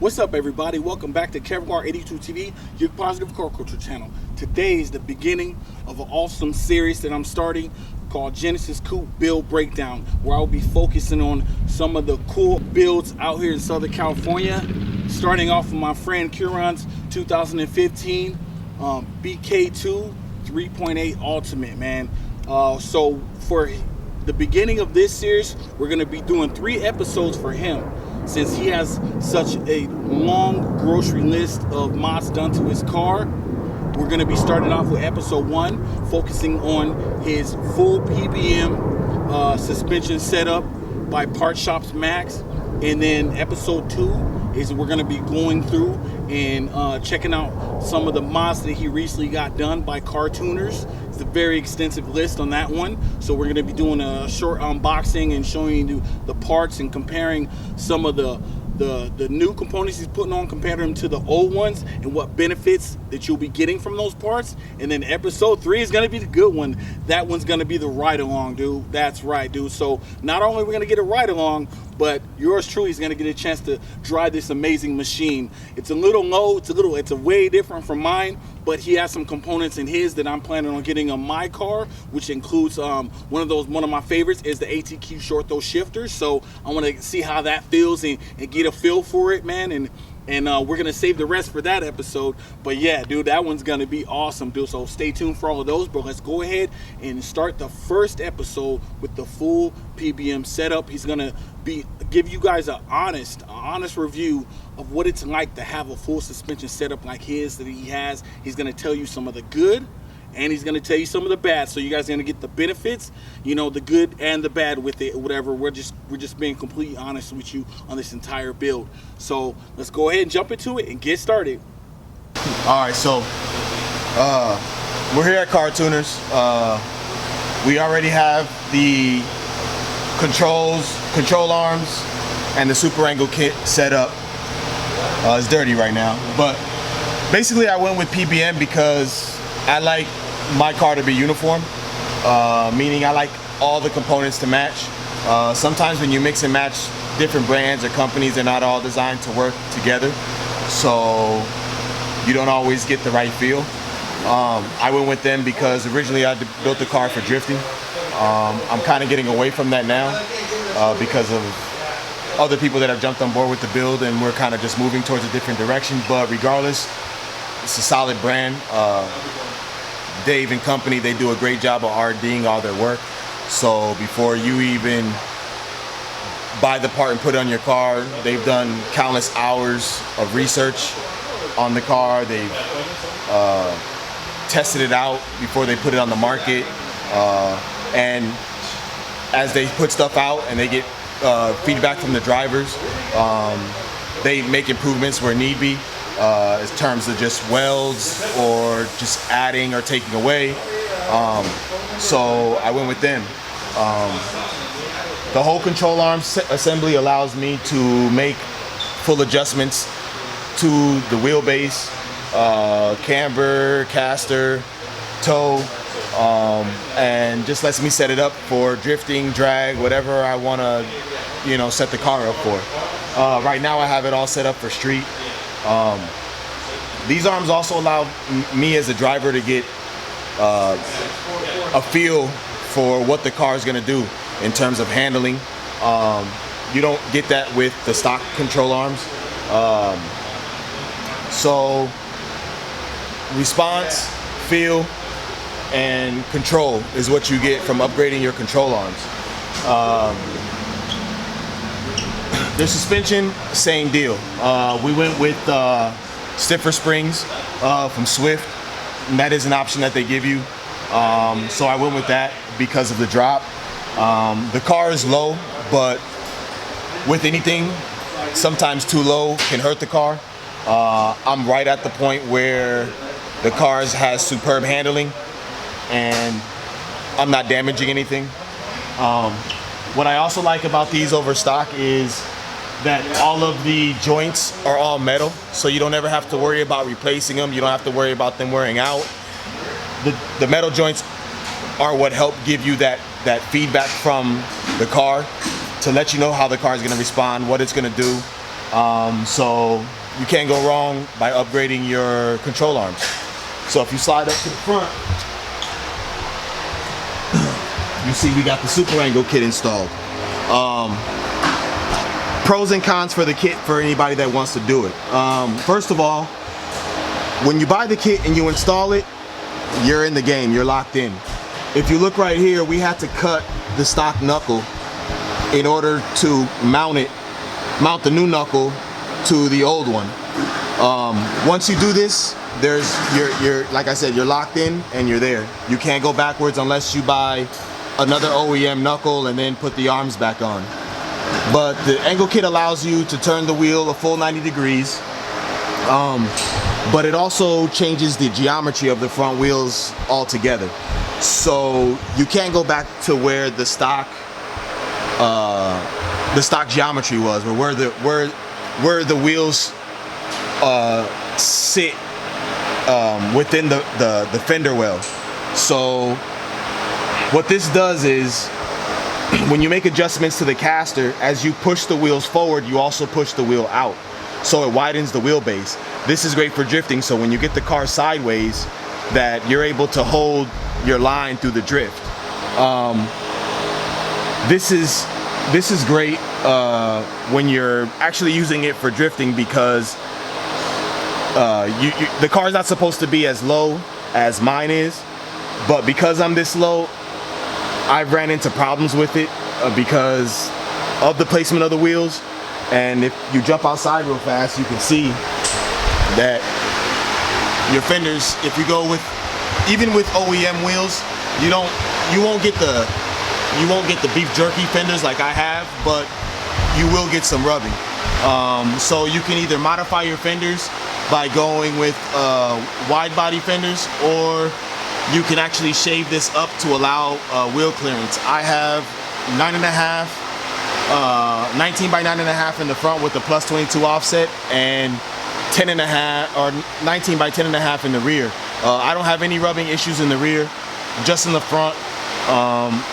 What's up, everybody? Welcome back to Kevgar 82 TV, your positive car culture channel. Today is the beginning of an awesome series that I'm starting called Genesis Coupe Build Breakdown, where I'll be focusing on some of the cool builds out here in Southern California, starting off with my friend Kieran's 2015 BK2 3.8 Ultimate, man. So for the beginning of this series, we're going to be doing 3 episodes for him, since he has such a long grocery list of mods done to his car. We're going to be starting off with episode 1, focusing on his full PBM suspension setup by Part Shops Max. And then episode 2 is we're going to be going through and checking out some of the mods that he recently got done by Car Tuners. It's a very extensive list on that one. So we're going to be doing a short unboxing and showing you the parts and comparing some of the new components he's putting on compared to them to the old ones and what benefits that you'll be getting from those parts. And then episode 3 is going to be the good one. That one's going to be the ride along, dude. That's right, dude. So not only are we going to get a ride along, but yours truly is going to get a chance to drive this amazing machine. It's a little low, it's a way different from mine, but he has some components in his that I'm planning on getting on my car, which includes one of my favorites is the ATQ short throw shifter. So I want to see how that feels and get a feel for it, man. And we're gonna save the rest for that episode. But yeah, dude, that one's gonna be awesome, dude. So stay tuned for all of those. But let's go ahead and start the first episode with the full PBM setup. He's gonna give you guys an honest review of what it's like to have a full suspension setup like his that he has. He's gonna tell you some of the good, and he's going to tell you some of the bad. So you guys are going to get the benefits, you know, the good and the bad with it, whatever. We're just being completely honest with you on this entire build. So let's go ahead and jump into it and get started. All right, so we're here at Car Tuners. We already have the control arms and the super angle kit set up. It's dirty right now, but basically I went with PBM because I like my car to be uniform, meaning I like all the components to match. Sometimes when you mix and match different brands or companies, they're not all designed to work together, so you don't always get the right feel. I went with them because originally I built the car for drifting. I'm kind of getting away from that now because of other people that have jumped on board with the build, and we're kind of just moving towards a different direction. But regardless, it's a solid brand. Dave and company, they do a great job of RDing all their work. So before you even buy the part and put it on your car, they've done countless hours of research on the car. They've tested it out before they put it on the market. And as they put stuff out and they get feedback from the drivers, they make improvements where need be. In terms of just welds or just adding or taking away. So I went with them. The whole control arm assembly allows me to make full adjustments to the wheelbase, camber, caster, toe, and just lets me set it up for drifting, drag, whatever I want to, set the car up for. Right now I have it all set up for street. These arms also allow me as a driver to get a feel for what the car is going to do in terms of handling. You don't get that with the stock control arms. So response, feel, and control is what you get from upgrading your control arms. The suspension, same deal. We went with stiffer springs from Swift, and that is an option that they give you. So I went with that because of the drop. The car is low, but with anything, sometimes too low can hurt the car. I'm right at the point where the car has superb handling, and I'm not damaging anything. What I also like about these over stock is that all of the joints are all metal, so you don't ever have to worry about replacing them. You don't have to worry about them wearing out. The metal joints are what help give you that feedback from the car to let you know how the car is going to respond, what it's going to do. So you can't go wrong by upgrading your control arms. So if you slide up to the front, you see we got the Super Angle kit installed. Pros and cons for the kit for anybody that wants to do it. First of all, when you buy the kit and you install it, you're in the game, you're locked in. If you look right here, we had to cut the stock knuckle in order to mount the new knuckle to the old one. Once you do this, you're like I said, you're locked in and you're there. You can't go backwards unless you buy another OEM knuckle and then put the arms back on. But the Angle kit allows you to turn the wheel a full 90 degrees. But it also changes the geometry of the front wheels altogether. So you can't go back to where the stock geometry was, or where the wheels sit within the fender well. So what this does is, when you make adjustments to the caster, as you push the wheels forward, you also push the wheel out. So it widens the wheelbase. This is great for drifting, so when you get the car sideways, that you're able to hold your line through the drift. This is great when you're actually using it for drifting, because the car's not supposed to be as low as mine is, but because I'm this low, I've ran into problems with it because of the placement of the wheels. And if you jump outside real fast, you can see that your fenders, if you go with, even with OEM wheels, you won't get the beef jerky fenders like I have, but you will get some rubbing. So you can either modify your fenders by going with wide body fenders, or you can actually shave this up to allow wheel clearance. I have 19 by 9.5 in the front with the plus 22 offset, and 10.5 or 19 by 10.5 in the rear. I don't have any rubbing issues in the rear, just in the front.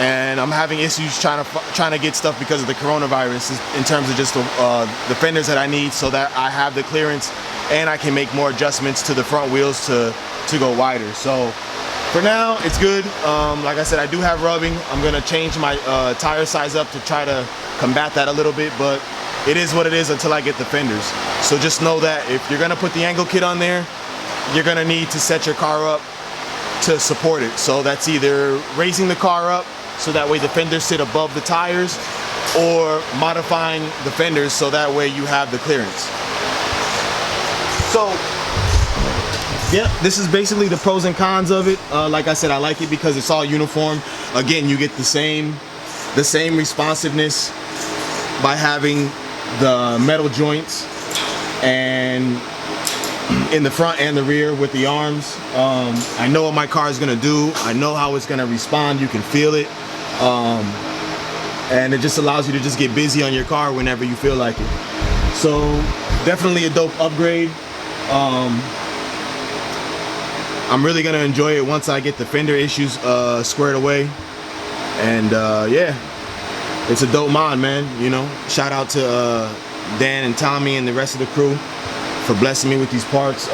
And I'm having issues trying to get stuff because of the coronavirus in terms of just the fenders that I need, so that I have the clearance and I can make more adjustments to the front wheels to go wider. So for now, it's good. Like I said, I do have rubbing. I'm gonna change my tire size up to try to combat that a little bit, but it is what it is until I get the fenders. So just know that if you're gonna put the Angle kit on there, you're gonna need to set your car up to support it. So that's either raising the car up so that way the fenders sit above the tires, or modifying the fenders so that way you have the clearance. So yeah, this is basically the pros and cons of it. Like I said, I like it because it's all uniform. Again, you get the same responsiveness by having the metal joints and in the front and the rear with the arms. I know what my car is gonna do. I know how it's gonna respond. You can feel it. And it just allows you to just get busy on your car whenever you feel like it. So definitely a dope upgrade. I'm really gonna enjoy it once I get the fender issues squared away. And yeah, it's a dope mod, man. You know, shout out to Dan and Tommy and the rest of the crew for blessing me with these parts.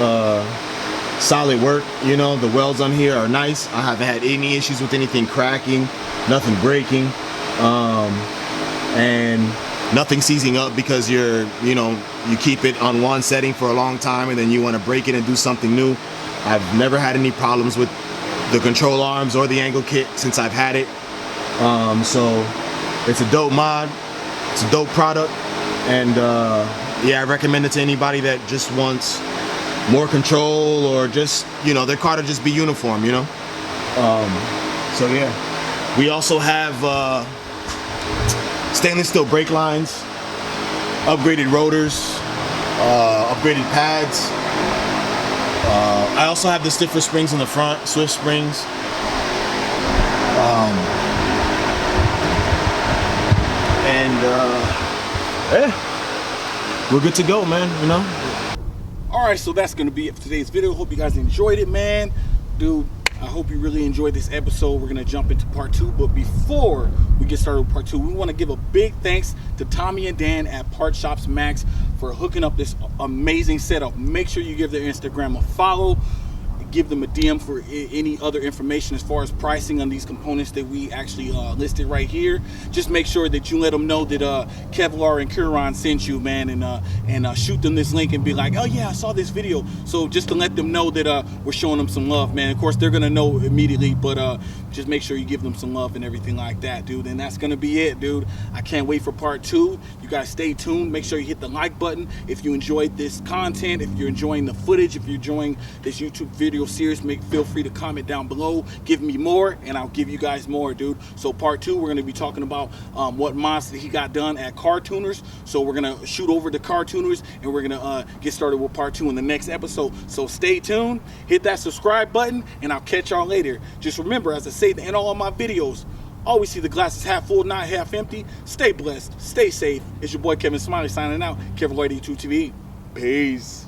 Solid work, you know. The welds on here are nice. I haven't had any issues with anything cracking, nothing breaking, and nothing seizing up because you keep it on one setting for a long time and then you want to break it and do something new. I've never had any problems with the control arms or the Angle kit since I've had it. So it's a dope mod, it's a dope product, and yeah, I recommend it to anybody that just wants more control, or just, their car to just be uniform, So yeah, we also have stainless steel brake lines, upgraded rotors, upgraded pads. I also have the stiffer springs in the front, Swift springs. Yeah, we're good to go, man, Alright, so that's gonna be it for today's video. Hope you guys enjoyed it, man. Dude, I hope you really enjoyed this episode. We're gonna jump into part 2, but before we get started with part 2, we want to give a big thanks to Tommy and Dan at Part Shops Max for hooking up this amazing setup. Make sure you give their Instagram a follow. Give them a DM for any other information as far as pricing on these components that we actually listed right here. Just make sure that you let them know that Kevlar and Kuron sent you, man, and shoot them this link and be like, oh yeah, I saw this video. So just to let them know that we're showing them some love, man. Of course, they're gonna know immediately, but just make sure you give them some love and everything like that, dude. And that's gonna be it, dude. I can't wait for part 2. You guys stay tuned. Make sure you hit the like button if you enjoyed this content, if you're enjoying the footage, if you're enjoying this YouTube video series. Feel free to comment down below, give me more, and I'll give you guys more, dude. So part 2, we're going to be talking about what mods that he got done at Car Tuners. So we're going to shoot over to Car Tuners, and we're going to get started with part 2 in the next episode. So stay tuned, hit that subscribe button, and I'll catch y'all later. Just remember, as I say at the end of all my videos, always see the glasses half full, not half empty. Stay blessed, stay safe. It's your boy Kevin Smiley signing out. Kevlar 82 TV. Peace.